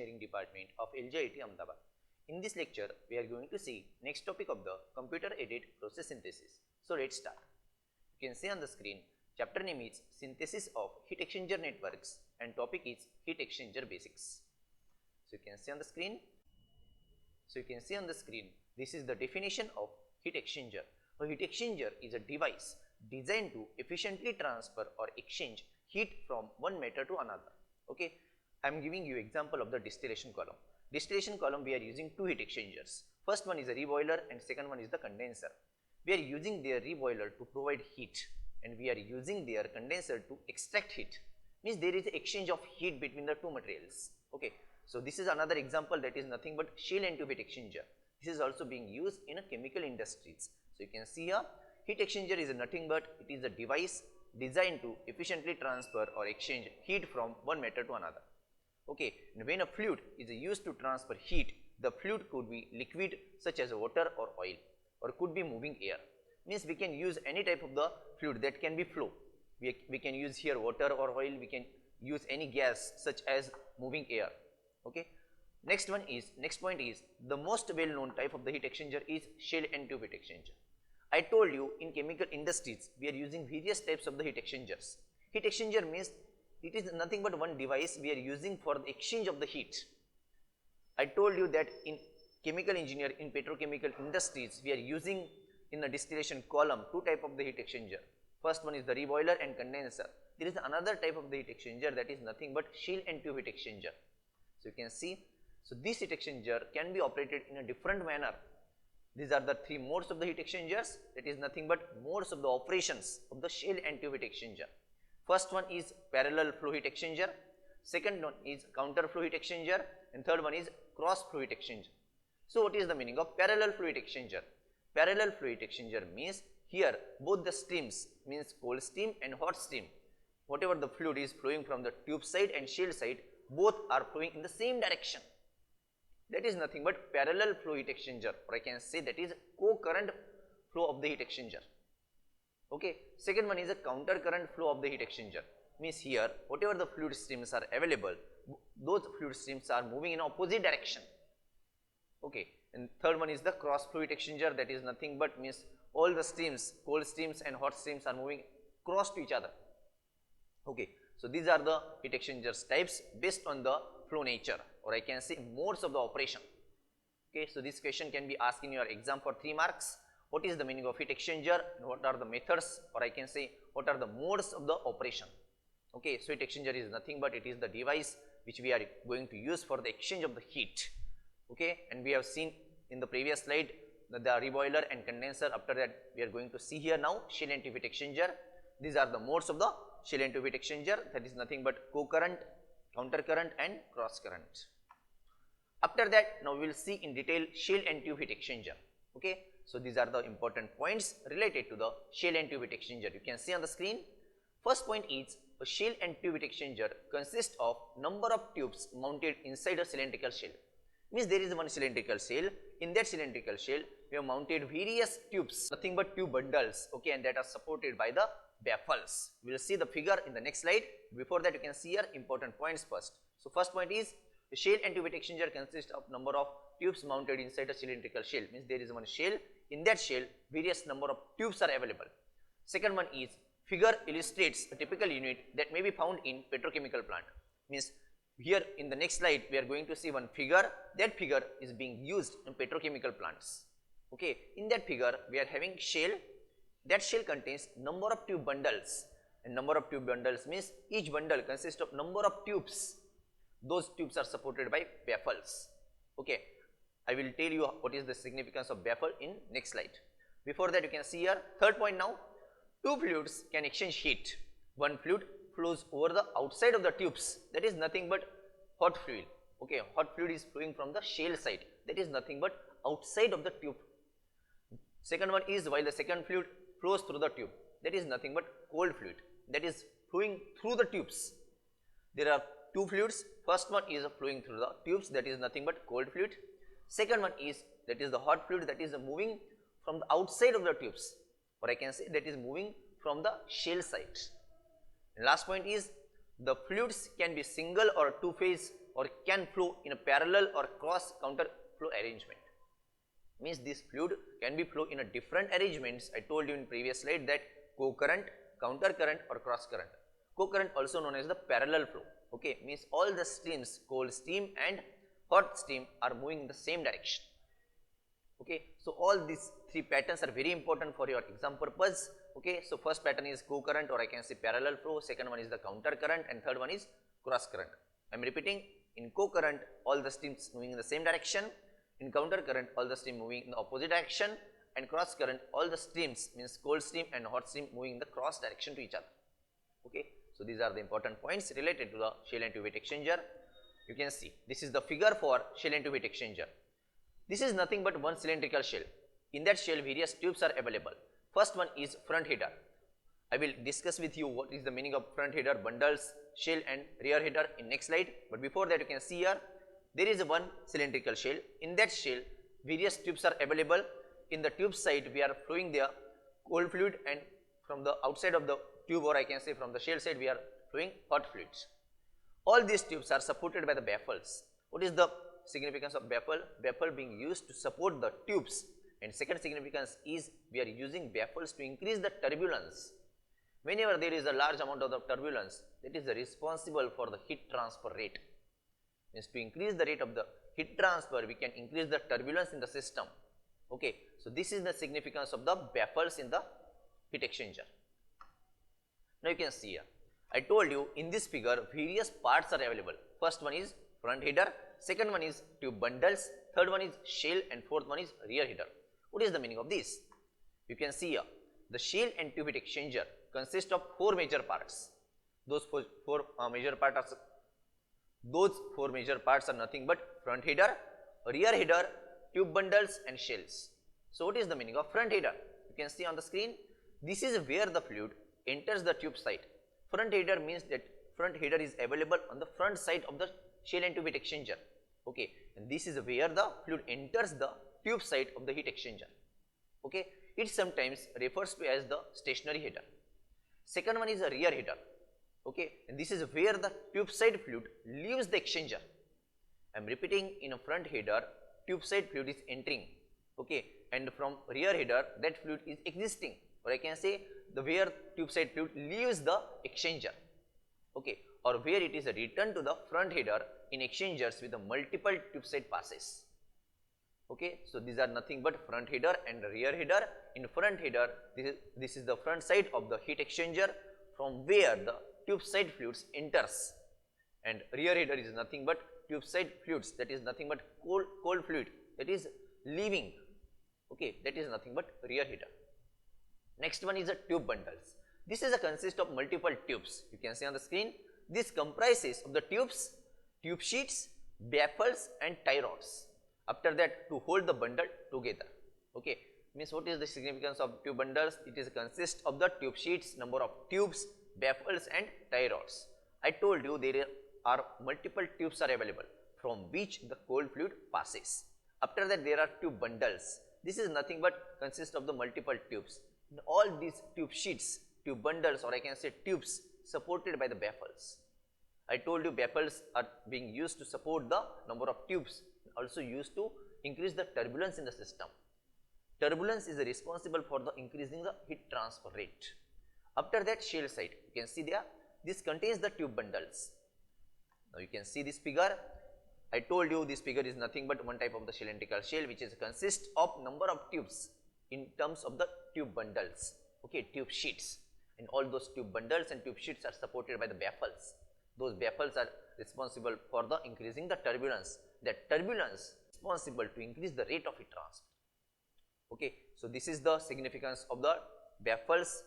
Engineering Department of LJIT Ahmedabad. In this lecture, we are going to see next topic of the computer-aided process synthesis. So let's start. You can see on the screen, chapter name is Synthesis of Heat Exchanger Networks and topic is Heat Exchanger Basics. So you can see on the screen. This is the definition of heat exchanger. A heat exchanger is a device designed to efficiently transfer or exchange heat from one matter to another. Okay, I am giving you example of the distillation column. Distillation column, we are using two heat exchangers. First one is a reboiler and second one is the condenser. We are using their reboiler to provide heat and we are using their condenser to extract heat. Means there is exchange of heat between the two materials. Okay, so this is another example that is nothing but shell and tube heat exchanger. This is also being used in a chemical industries. So you can see here, heat exchanger is nothing but it is a device designed to efficiently transfer or exchange heat from one matter to another. Okay, and when a fluid is used to transfer heat, the fluid could be liquid such as water or oil, or could be moving air. Means we can use any type of the fluid that can be flow. We can use here water or oil, we can use any gas such as moving air. Okay. Next point is the most well known type of the heat exchanger is shell and tube heat exchanger. I told you in chemical industries we are using various types of the heat exchangers. Heat exchanger means it is nothing but one device we are using for the exchange of the heat. I told you that in chemical engineer, in petrochemical industries, we are using in the distillation column two type of the heat exchanger. First one is the reboiler and condenser. There is another type of the heat exchanger that is nothing but shell and tube heat exchanger. So you can see, so this heat exchanger can be operated in a different manner. These are the three modes of the heat exchangers, that is nothing but modes of the operations of the shell and tube heat exchanger. First one is parallel flow heat exchanger, second one is counter flow heat exchanger, and third one is cross flow heat exchanger. So what is the meaning of parallel flow heat exchanger? Parallel flow heat exchanger means here both the streams, means cold stream and hot stream, whatever the fluid is flowing from the tube side and shell side, both are flowing in the same direction. That is nothing but parallel flow heat exchanger, or I can say that is co-current flow of the heat exchanger. Okay. Second one is a counter current flow of the heat exchanger. Means here whatever the fluid streams are available, those fluid streams are moving in opposite direction. Okay. And third one is the cross flow heat exchanger, that is nothing but means all the streams, cold streams and hot streams are moving cross to each other. Okay. So these are the heat exchangers types based on the flow nature, or I can say modes of the operation. Okay, so this question can be asked in your exam for 3 marks. What is the meaning of heat exchanger? What are the methods, or I can say what are the modes of the operation? Okay, so heat exchanger is nothing but it is the device which we are going to use for the exchange of the heat. Okay, and we have seen in the previous slide the reboiler and condenser. After that, we are going to see here now shell and tube heat exchanger. These are the modes of the shell and tube heat exchanger, that is nothing but co-current, counter current and cross current. After that, now we will see in detail shell and tube heat exchanger. Okay, so these are the important points related to the shell and tube heat exchanger. You can see on the screen. First point is a shell and tube heat exchanger consists of number of tubes mounted inside a cylindrical shell. Means there is one cylindrical shell. In that cylindrical shell, we have mounted various tubes, nothing but tube bundles. Okay, and that are supported by the baffles. We will see the figure in the next slide. Before that, you can see here important points first. So first point is the shell and tube heat exchanger consists of number of tubes mounted inside a cylindrical shell. Means there is one shell. In that shell, various number of tubes are available. Second one is figure illustrates a typical unit that may be found in petrochemical plant. Means here in the next slide, we are going to see one figure. That figure is being used in petrochemical plants. Okay, in that figure, we are having shell. That shell contains number of tube bundles, and number of tube bundles means each bundle consists of number of tubes. Those tubes are supported by baffles. Okay, I will tell you what is the significance of baffle in next slide. Before that, you can see here third point now. Two fluids can exchange heat. One fluid flows over the outside of the tubes, that is nothing but hot fluid. Okay, hot fluid is flowing from the shell side, that is nothing but outside of the tube. Second one is while the second fluid flows through the tube, that is nothing but cold fluid, that is flowing through the tubes. There are two fluids. First one is flowing through the tubes, that is nothing but cold fluid. Second one is that is the hot fluid, that is moving from the outside of the tubes, or I can say that is moving from the shell side. And last point is the fluids can be single or two phase or can flow in a parallel or cross counter flow arrangement. Means this fluid can be flow in a different arrangements. I told you in previous slide that co-current, counter current or cross current. Co-current also known as the parallel flow. Okay, means all the streams, cold stream and hot stream are moving in the same direction. Okay, so all these three patterns are very important for your exam purpose. Okay, so first pattern is co-current or I can say parallel flow, second one is the counter current and third one is cross current. I am repeating, in co-current all the streams moving in the same direction, in counter current all the stream moving in the opposite direction, and cross current all the streams means cold stream and hot stream moving in the cross direction to each other. Okay, so these are the important points related to the shell and tube heat exchanger. You can see this is the figure for shell and tube heat exchanger. This is nothing but one cylindrical shell. In that shell various tubes are available. First one is front header. I will discuss with you what is the meaning of front header, bundles, shell and rear header in next slide. But before that you can see here there is a one cylindrical shell. In that shell various tubes are available. In the tube side we are flowing the cold fluid, and from the outside of the tube or I can say from the shell side we are flowing hot fluids. All these tubes are supported by the baffles. What is the significance of baffle? Baffle being used to support the tubes, and second significance is we are using baffles to increase the turbulence. Whenever there is a large amount of the turbulence, that is responsible for the heat transfer rate. Means to increase the rate of the heat transfer, we can increase the turbulence in the system. Okay, so this is the significance of the baffles in the heat exchanger. Now you can see here, I told you in this figure various parts are available. First one is front header, second one is tube bundles, third one is shell and fourth one is rear header. What is the meaning of this? You can see here, the shell and tube heat exchanger consist of four major parts. Those four major parts are nothing but front header, rear header, tube bundles and shells. So what is the meaning of front header? You can see on the screen, this is where the fluid enters the tube side. Front header means that front header is available on the front side of the shell and tube heat exchanger. Okay, and this is where the fluid enters the tube side of the heat exchanger. Okay, it sometimes refers to as the stationary header. Second one is a rear header. Okay, and this is where the tube side fluid leaves the exchanger. I am repeating, in a front header tube side fluid is entering. Okay, and from rear header that fluid is existing, or I can say the where tube side fluid leaves the exchanger. Okay, or where it is returned to the front header in exchangers with the multiple tube side passes. Okay, so these are nothing but front header and rear header. In front header, this is the front side of the heat exchanger from where the tube side fluids enters, and rear header is nothing but tube side fluids, that is nothing but cold fluid that is leaving. Okay, that is nothing but rear header. Next one is a tube bundles. This is a consist of multiple tubes. You can see on the screen, this comprises of the tubes, tube sheets, baffles and tie rods. After that, to hold the bundle together. Okay, means what is the significance of tube bundles? It is consist of the tube sheets, number of tubes, baffles and tie rods. I told you there are multiple tubes are available from which the cold fluid passes. After that, there are tube bundles. This is nothing but consist of the multiple tubes. And all these tube sheets, tube bundles or I can say tubes supported by the baffles. I told you baffles are being used to support the number of tubes, also used to increase the turbulence in the system. Turbulence is responsible for the increasing the heat transfer rate. After that, shell side, you can see there, this contains the tube bundles. Now you can see this figure. I told you this figure is nothing but one type of the cylindrical shell which is consists of number of tubes in terms of the tube bundles. Okay, tube sheets, and all those tube bundles and tube sheets are supported by the baffles. Those baffles are responsible for the increasing the turbulence. That turbulence is responsible to increase the rate of heat transfer. Okay, so this is the significance of the baffles,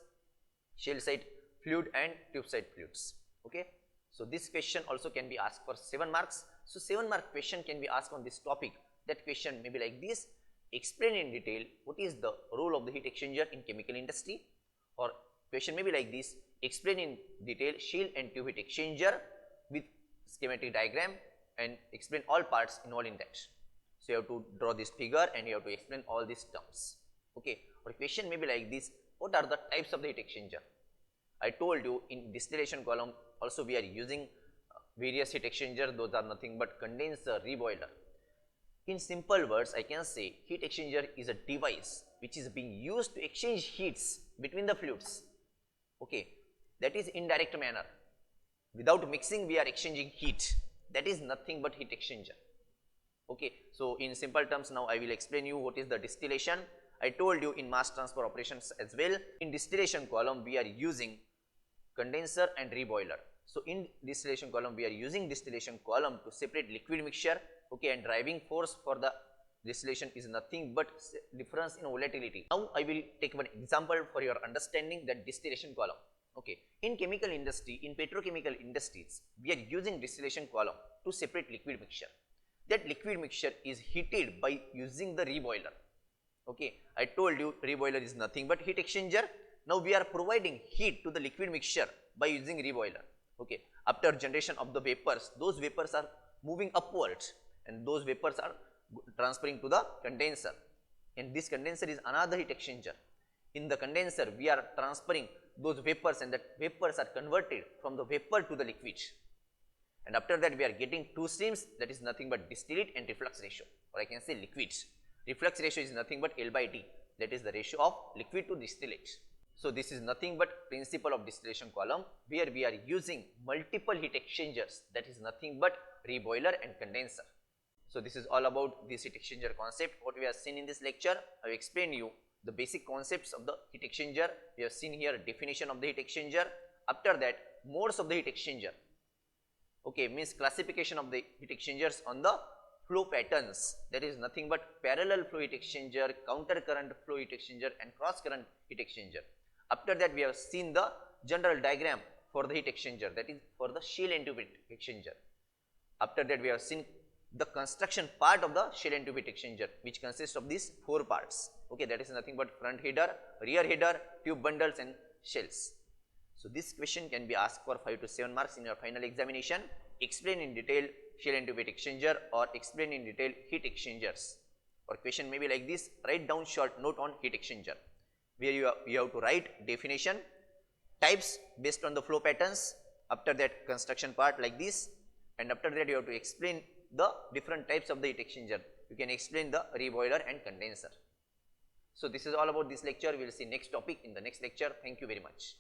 shell side fluid and tube side fluids. Okay, so this question also can be asked for 7 marks. So 7 mark question can be asked on this topic. That question may be like this: explain in detail what is the role of the heat exchanger in chemical industry. Or question may be like this: explain in detail shell and tube heat exchanger with schematic diagram and explain all parts involved in that. So you have to draw this figure and you have to explain all these terms. Okay, or question may be like this: what are the types of the heat exchanger? I told you in distillation column also we are using various heat exchanger, those are nothing but condenser, reboiler. In simple words, I can say heat exchanger is a device which is being used to exchange heats between the fluids. Okay, that is indirect manner. Without mixing, we are exchanging heat. That is nothing but heat exchanger. Okay, so in simple terms, now I will explain you what is the distillation. I told you in mass transfer operations as well. In distillation column, we are using condenser and reboiler. So in distillation column, we are using distillation column to separate liquid mixture. Okay, and driving force for the distillation is nothing but difference in volatility. Now I will take one example for your understanding, that distillation column. Okay, in chemical industry, in petrochemical industries, we are using distillation column to separate liquid mixture. That liquid mixture is heated by using the reboiler. Okay, I told you reboiler is nothing but heat exchanger. Now we are providing heat to the liquid mixture by using reboiler. Okay, after generation of the vapors, those vapors are moving upwards and those vapors are transferring to the condenser, and this condenser is another heat exchanger. In the condenser, we are transferring those vapors, and that vapors are converted from the vapor to the liquid, and after that we are getting two streams, that is nothing but distillate and reflux ratio, or I can say liquids. Reflux ratio is nothing but L by D, that is the ratio of liquid to distillate. So this is nothing but principle of distillation column, where we are using multiple heat exchangers, that is nothing but reboiler and condenser. So this is all about this heat exchanger concept. What we have seen in this lecture, I will explain you the basic concepts of the heat exchanger. We have seen here definition of the heat exchanger. After that, modes of the heat exchanger. Okay, means classification of the heat exchangers on the flow patterns, that is nothing but parallel flow heat exchanger, counter current flow heat exchanger and cross current heat exchanger. After that, we have seen the general diagram for the heat exchanger, that is for the shell and tube heat exchanger. After that, we have seen the construction part of the shell and tube heat exchanger, which consists of these four parts. Okay, that is nothing but front header, rear header, tube bundles and shells. So this question can be asked for 5 to 7 marks in your final examination. Explain in detail shell and tube heat exchanger, or explain in detail heat exchangers. Or question may be like this: write down short note on heat exchanger, where you have to write definition, types based on the flow patterns, after that construction part like this, and after that you have to explain the different types of the heat exchanger. You can explain the reboiler and condenser. So this is all about this lecture. We will see next topic in the next lecture. Thank you very much.